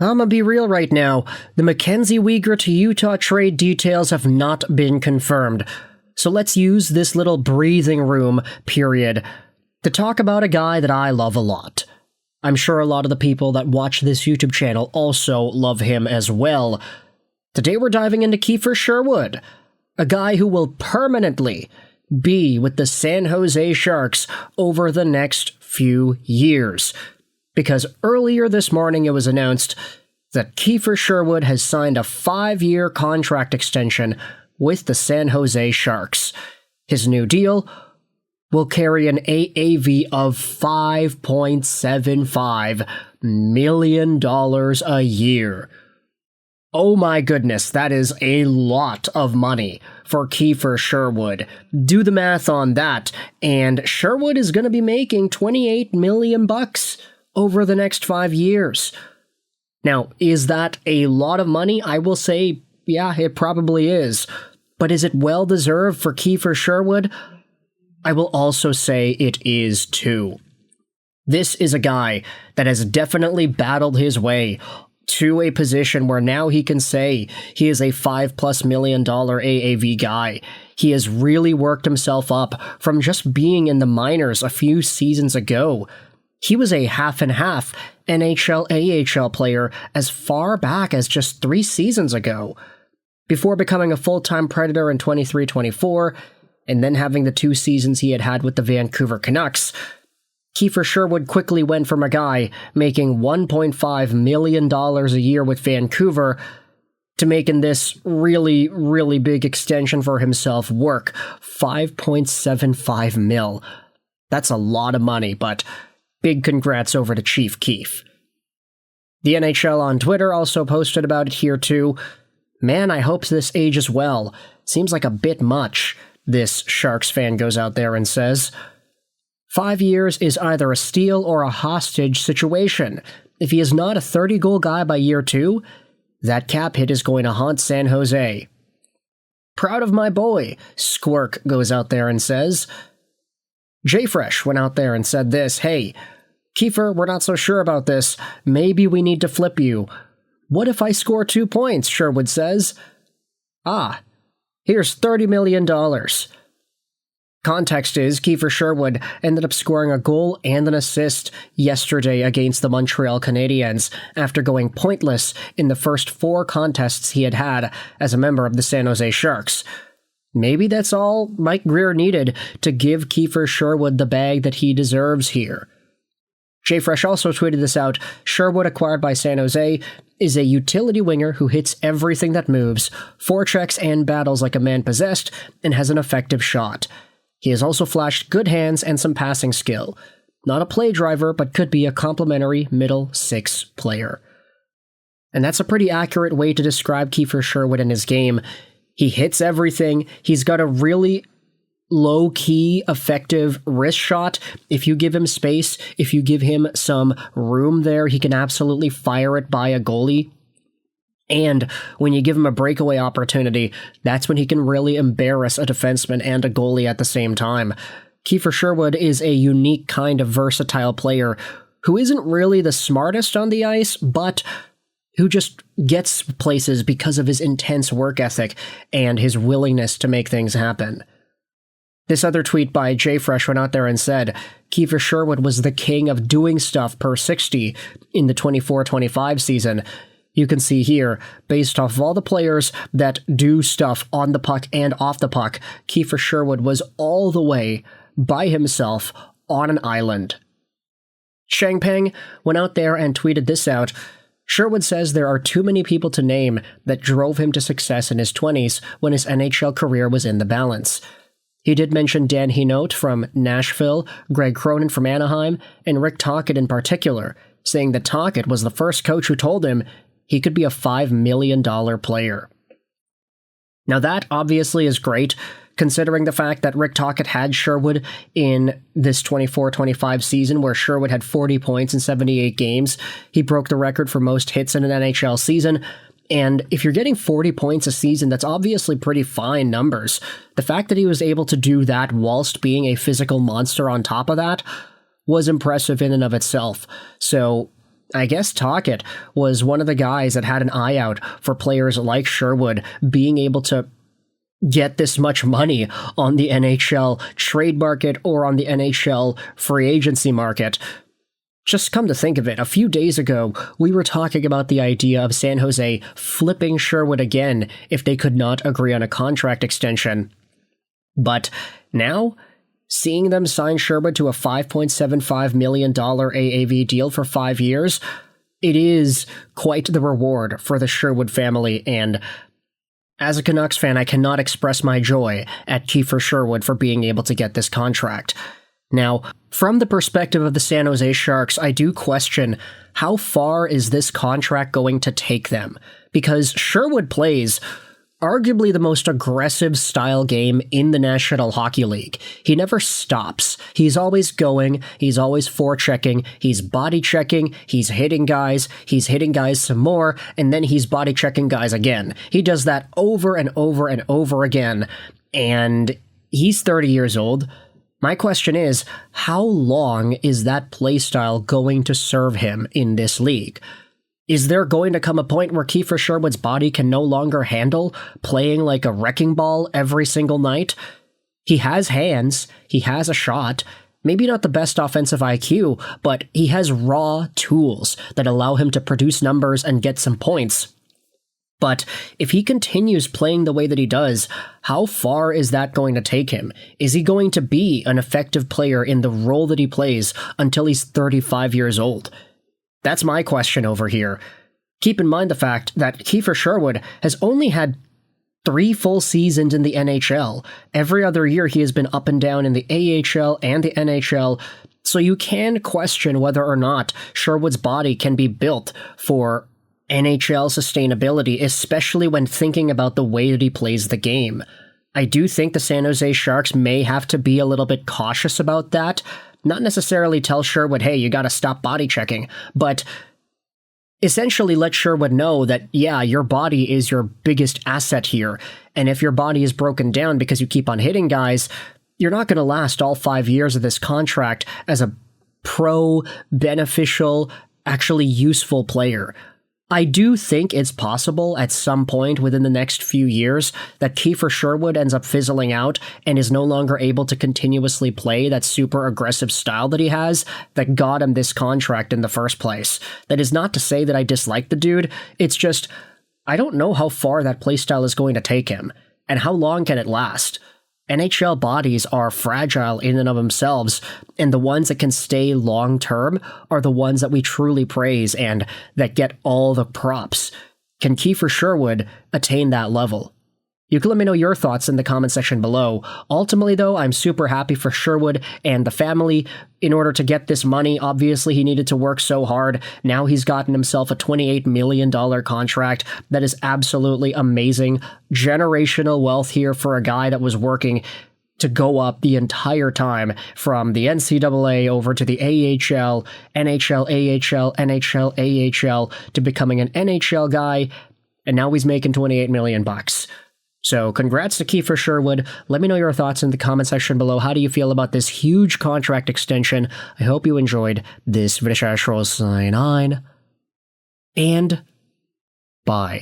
I'm gonna be real right now. The Mackenzie Weegar to Utah trade details have not been confirmed. So let's use this little breathing room period to talk about a guy that I love a lot. I'm sure a lot of the people that watch this YouTube channel also love him as well. Today we're diving into Kiefer Sherwood, a guy who will permanently be with the San Jose Sharks over the next few years. Because earlier this morning it was announced that Kiefer Sherwood has signed a 5-year contract extension with the San Jose Sharks. His new deal will carry an AAV of $5.75 million a year. Oh my goodness, that is a lot of money for Kiefer Sherwood. Do the math on that, and Sherwood is going to be making $28 million over the next 5 years. Now, is that a lot of money? I will say, yeah, it probably is. But is it well deserved for Kiefer Sherwood? I will also say it is too. This is a guy that has definitely battled his way to a position where now he can say he is a $5+ million AAV guy. He has really worked himself up from just being in the minors a few seasons ago. He was a half-and-half NHL AHL player as far back as just 3 seasons ago, before becoming a full-time Predator in 23-24, and then having the 2 seasons he had with the Vancouver Canucks. Kiefer Sherwood quickly went from a guy making $1.5 million a year with Vancouver to making this really, really big extension for himself work. $5.75 million. That's a lot of money, but big congrats over to Chief Keef. The NHL on Twitter also posted about it here too. Man, I hope this ages well. Seems like a bit much, this Sharks fan goes out there and says. 5 years is either a steal or a hostage situation. If he is not a 30-goal guy by year 2, that cap hit is going to haunt San Jose. Proud of my boy, Squirk goes out there and says. J-Fresh went out there and said this, hey, Kiefer, we're not so sure about this. Maybe we need to flip you. What if I score 2 points, Sherwood says. Ah, here's $30 million. Context is, Kiefer Sherwood ended up scoring a goal and an assist yesterday against the Montreal Canadiens after going pointless in the first 4 contests he had as a member of the San Jose Sharks. Maybe that's all Mike Grier needed to give Kiefer Sherwood the bag that he deserves here. JFresh also tweeted this out. Sherwood, acquired by San Jose, is a utility winger who hits everything that moves, forechecks and battles like a man possessed, and has an effective shot. He has also flashed good hands and some passing skill. Not a play driver, but could be a complimentary middle 6 player. And that's a pretty accurate way to describe Kiefer Sherwood and his game. He hits everything. He's got a really low-key, effective wrist shot. If you give him space, if you give him some room there, he can absolutely fire it by a goalie. And when you give him a breakaway opportunity, that's when he can really embarrass a defenseman and a goalie at the same time. Kiefer Sherwood is a unique kind of versatile player who isn't really the smartest on the ice, but who just gets places because of his intense work ethic and his willingness to make things happen. This other tweet by JFresh went out there and said, Kiefer Sherwood was the king of doing stuff per 60 in the 24-25 season. You can see here, based off of all the players that do stuff on the puck and off the puck, Kiefer Sherwood was all the way by himself on an island. Shangpeng went out there and tweeted this out. Sherwood says there are too many people to name that drove him to success in his 20s when his NHL career was in the balance. He did mention Dan Hinault from Nashville, Greg Cronin from Anaheim, and Rick Tocchet in particular, saying that Tocchet was the first coach who told him he could be a $5 million player. Now that obviously is great, considering the fact that Rick Tocchet had Sherwood in this 24-25 season where Sherwood had 40 points in 78 games. He broke the record for most hits in an NHL season. And if you're getting 40 points a season, that's obviously pretty fine numbers. The fact that he was able to do that whilst being a physical monster on top of that was impressive in and of itself. So I guess Tocchet was one of the guys that had an eye out for players like Sherwood being able to get this much money on the NHL trade market or on the NHL free agency market. Just come to think of it, a few days ago, we were talking about the idea of San Jose flipping Sherwood again if they could not agree on a contract extension. But now, seeing them sign Sherwood to a $5.75 million AAV deal for 5 years, it is quite the reward for the Sherwood family, and as a Canucks fan, I cannot express my joy at Kiefer Sherwood for being able to get this contract. Now, from the perspective of the San Jose Sharks, I do question how far is this contract going to take them? Because Sherwood plays arguably the most aggressive style game in the National Hockey League. He never stops. He's always going, he's always forechecking, he's body checking, he's hitting guys some more, and then he's body checking guys again. He does that over and over and over again, and he's 30 years old. My question is, how long is that playstyle going to serve him in this league? Is there going to come a point where Kiefer Sherwood's body can no longer handle playing like a wrecking ball every single night? He has hands, he has a shot, maybe not the best offensive IQ, but he has raw tools that allow him to produce numbers and get some points. But if he continues playing the way that he does, how far is that going to take him? Is he going to be an effective player in the role that he plays until he's 35 years old? That's my question over here. Keep in mind the fact that Kiefer Sherwood has only had 3 full seasons in the NHL. Every other year he has been up and down in the AHL and the NHL, so you can question whether or not Sherwood's body can be built for NHL sustainability, especially when thinking about the way that he plays the game. I do think the San Jose Sharks may have to be a little bit cautious about that. Not necessarily tell Sherwood, hey, you gotta stop body checking, but essentially let Sherwood know that, yeah, your body is your biggest asset here, and if your body is broken down because you keep on hitting guys, you're not gonna last all 5 years of this contract as a beneficial, actually useful player. I do think it's possible at some point within the next few years that Kiefer Sherwood ends up fizzling out and is no longer able to continuously play that super aggressive style that he has that got him this contract in the first place. That is not to say that I dislike the dude, it's just, I don't know how far that playstyle is going to take him, and how long can it last. NHL bodies are fragile in and of themselves, and the ones that can stay long-term are the ones that we truly praise and that get all the props. Can Kiefer Sherwood attain that level? You can let me know your thoughts in the comment section below. Ultimately, though, I'm super happy for Sherwood and the family. In order to get this money, obviously he needed to work so hard. Now he's gotten himself a $28 million contract. That is absolutely amazing. Generational wealth here for a guy that was working to go up the entire time from the NCAA over to the AHL, NHL, AHL, NHL, AHL, to becoming an NHL guy, and now he's making $28 million bucks. So congrats to Kiefer Sherwood. Let me know your thoughts in the comment section below. How do you feel about this huge contract extension? I hope you enjoyed this video. Sign on, and bye.